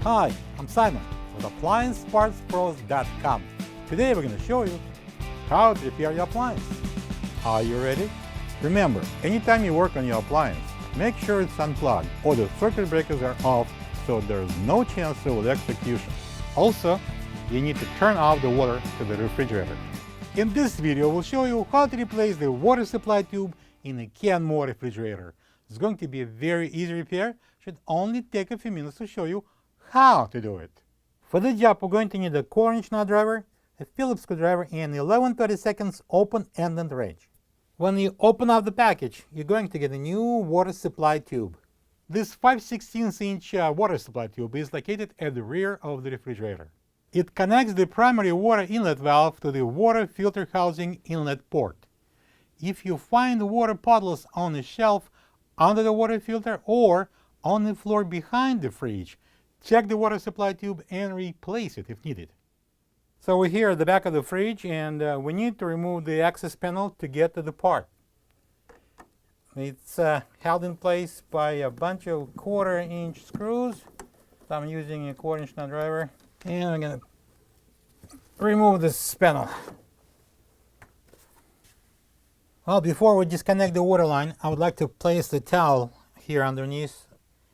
Hi, I'm Simon with AppliancePartsPros.com. Today we're going to show you how to repair your appliance. Are you ready? Remember, anytime you work on your appliance, make sure it's unplugged or the circuit breakers are off so there's no chance of electrocution. Also, you need to turn off the water to the refrigerator. In this video, we'll show you how to replace the water supply tube in a Kenmore refrigerator. It's going to be a very easy repair. Should only take a few minutes to show you how to do it. For the job, we're going to need a 4-inch nut driver, a Phillips screwdriver, and 11/32 open-ended wrench. When you open up the package, you're going to get a new water supply tube. This 5/16-inch water supply tube is located at the rear of the refrigerator. It connects the primary water inlet valve to the water filter housing inlet port. If you find water puddles on the shelf under the water filter or on the floor behind the fridge, check the water supply tube and replace it if needed. So we're here at the back of the fridge, and we need to remove the access panel to get to the part. It's held in place by a bunch of 1/4-inch screws. So I'm using a 1/4-inch nut driver, and I'm going to remove this panel. Well, before we disconnect the water line, I would like to place the towel here underneath.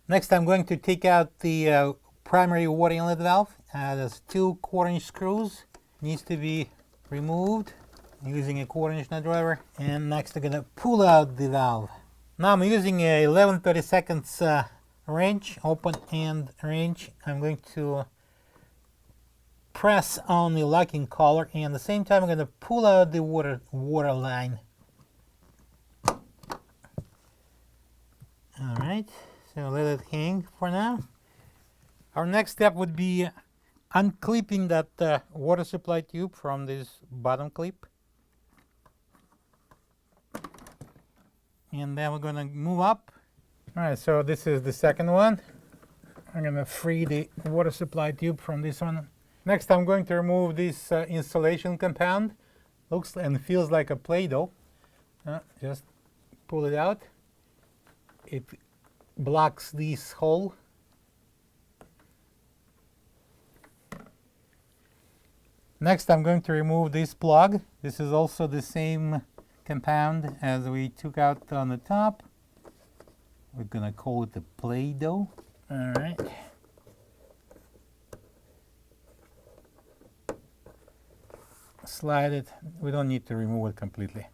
Next, I'm going to take out the primary water inlet valve. There's 2 1/4-inch screws. Needs to be removed using a 1/4-inch nut driver. And next, I'm going to pull out the valve. Now I'm using a 11/32 wrench, open-end wrench. I'm going to press on the locking collar, and at the same time, I'm going to pull out the water line. All right, so let it hang for now. Our next step would be unclipping that water supply tube from this bottom clip. And then we're going to move up. All right, so this is the second one. I'm going to free the water supply tube from this one. Next, I'm going to remove this insulation compound. Looks and feels like a Play-Doh. Just pull it out. It blocks this hole. Next, I'm going to remove this plug. This is also the same compound as we took out on the top. We're going to call it the Play-Doh. All right. Slide it. We don't need to remove it completely.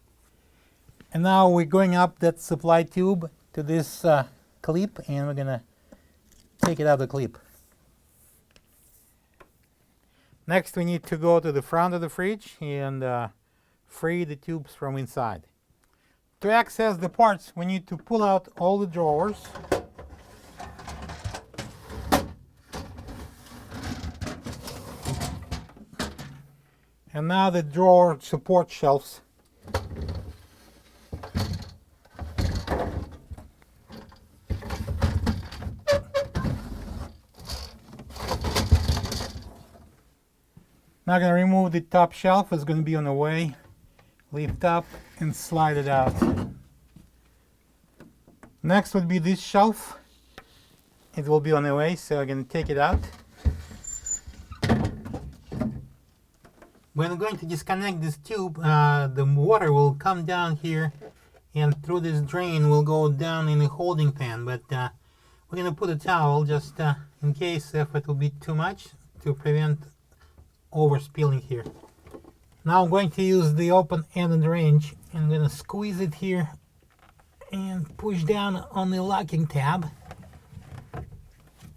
And now we're going up that supply tube to this clip, and we're going to take it out of the clip. Next, we need to go to the front of the fridge and free the tubes from inside. To access the parts, we need to pull out all the drawers. And now the drawer support shelves. Now I'm going to remove the top shelf. It's going to be on the way. Lift up and slide it out. Next would be this shelf. It will be on the way, so I'm going to take it out. When I'm going to disconnect this tube, the water will come down here, and through this drain will go down in the holding pan. But we're going to put a towel just in case if it will be too much, to prevent overspilling here. Now I'm going to use the open-ended wrench. I'm going to squeeze it here and push down on the locking tab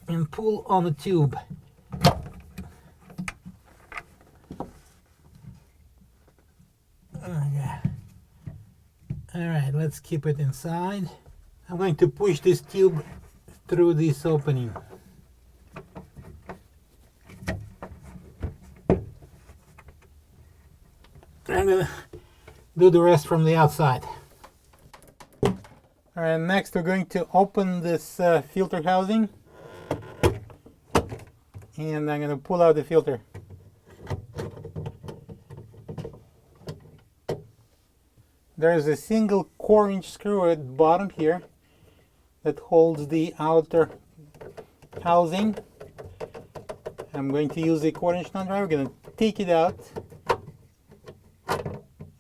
and pull on the tube. Okay. All right, let's keep it inside. I'm going to push this tube through this opening. I'm going to do the rest from the outside. All right, next we're going to open this filter housing, and I'm going to pull out the filter. There's a single 1/4-inch screw at the bottom here that holds the outer housing. I'm going to use a 1/4" nut. We're going to take it out,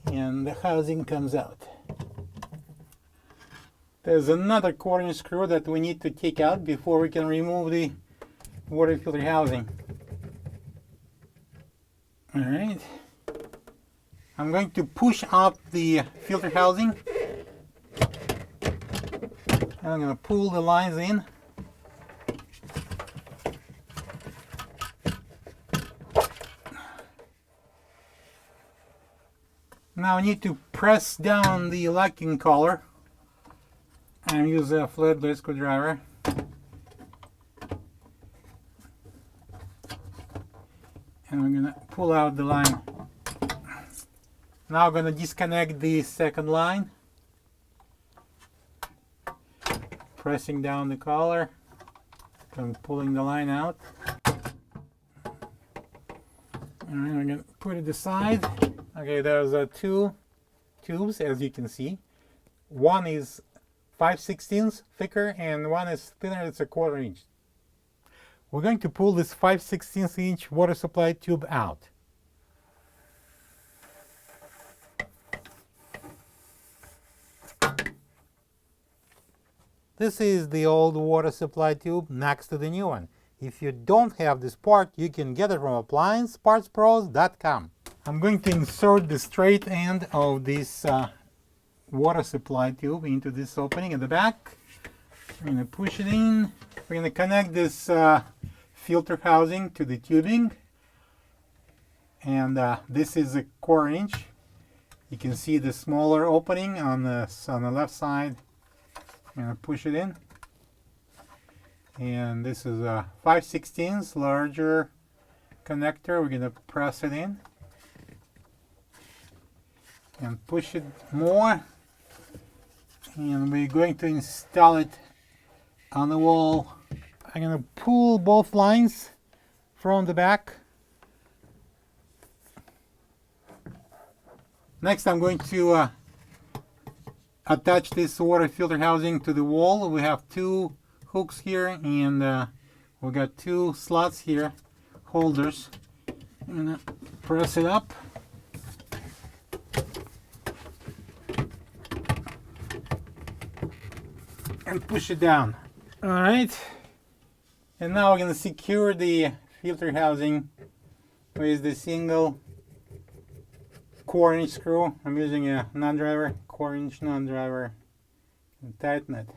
and the housing comes out. There's another 1/4" screw that we need to take out before we can remove the water filter housing. Alright. I'm going to push up the filter housing. I'm going to pull the lines in. Now I need to press down the locking collar and use a flat blade screwdriver. And I'm going to pull out the line. Now I'm going to disconnect the second line. Pressing down the collar and pulling the line out. Alright, I'm going to put it aside. Okay, there's two tubes, as you can see. One is 5/16 thicker and one is thinner, it's a 1/4 inch. We're going to pull this 5/16 inch water supply tube out. This is the old water supply tube next to the new one. If you don't have this part, you can get it from appliancepartspros.com. I'm going to insert the straight end of this water supply tube into this opening at the back. I'm going to push it in. We're going to connect this filter housing to the tubing. And this is a 1/4 inch. You can see the smaller opening on the left side. I'm going to push it in. And this is a 5/16 larger connector. We're going to press it in and push it more, and we're going to install it on the wall. I'm going to pull both lines from the back. Next I'm going to attach this water filter housing to the wall. We have two hooks here, and we got two slots here, holders. I'm going to press it up. And push it down. Alright. And now we're going to secure the filter housing with the single 1/4 inch screw. I'm using a non-driver, 1/4 inch non-driver, and tighten it.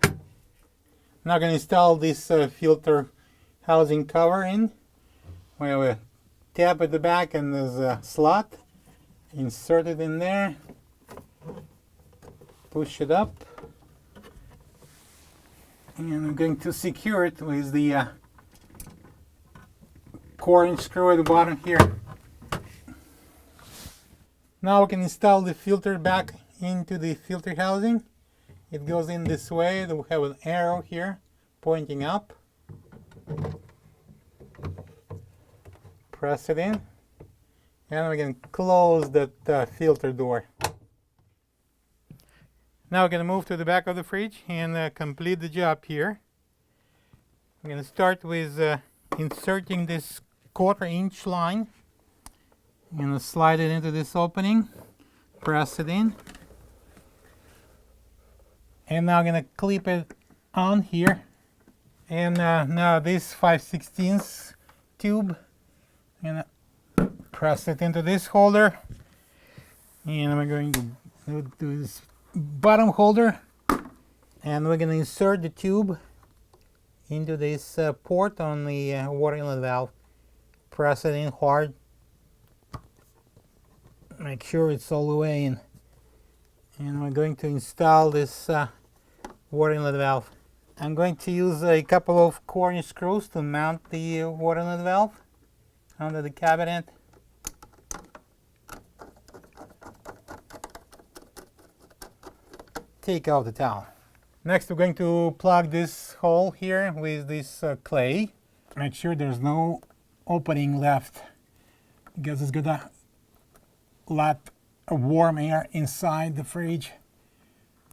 Now I'm going to install this filter housing cover in. We have a tab at the back and there's a slot. Insert it in there. Push it up. And I'm going to secure it with the 1/4 inch screw at the bottom here. Now we can install the filter back into the filter housing. It goes in this way. We have an arrow here pointing up. Press it in. And we can close that filter door. Now we're going to move to the back of the fridge and complete the job here. I'm going to start with inserting this 1/4 inch line. I'm going to slide it into this opening, press it in, and now I'm going to clip it on here. And now this 5/16 tube, I'm going to press it into this holder, and I'm going to do this bottom holder, and we're going to insert the tube into this port on the water inlet valve. Press it in hard. Make sure it's all the way in. And we're going to install this water inlet valve. I'm going to use a couple of 1/4 inch screws to mount the water inlet valve under the cabinet. Take out the towel. Next we're going to plug this hole here with this clay. Make sure there's no opening left, because it's got a lot of warm air inside the fridge,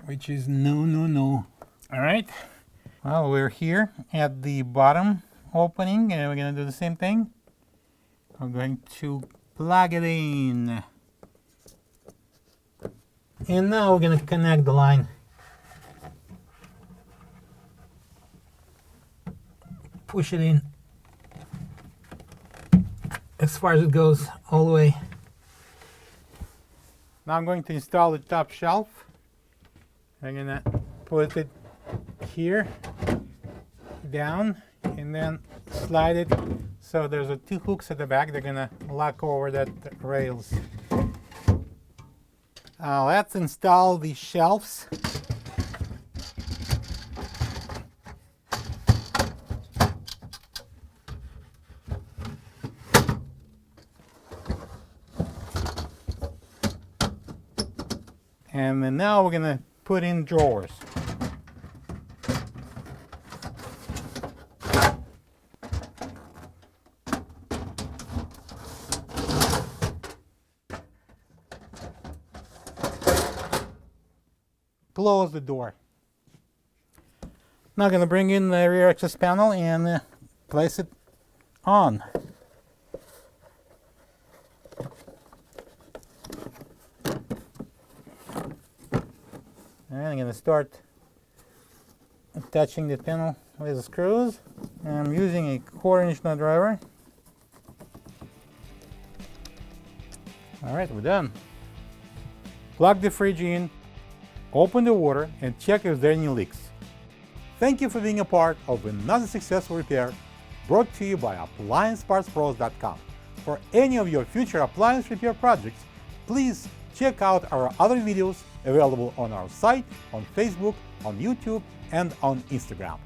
which is no. Alright, well, we're here at the bottom opening and we're going to do the same thing. we're going to plug it in. And now we're going to connect the line. Push it in as far as it goes, all the way. Now I'm going to install the top shelf. I'm going to put it here, down, and then slide it. So there's two hooks at the back. They're going to lock over that rails. Let's install the shelves. And then now we're going to put in drawers. Close the door. Now I'm going to bring in the rear access panel and place it on. And I'm going to start attaching the panel with the screws. And I'm using a 1/4-inch nut driver. Alright, we're done. Plug the fridge in, open the water, and check if there are any leaks. Thank you for being a part of another successful repair brought to you by AppliancePartsPros.com. For any of your future appliance repair projects, please check out our other videos available on our site, on Facebook, on YouTube, and on Instagram.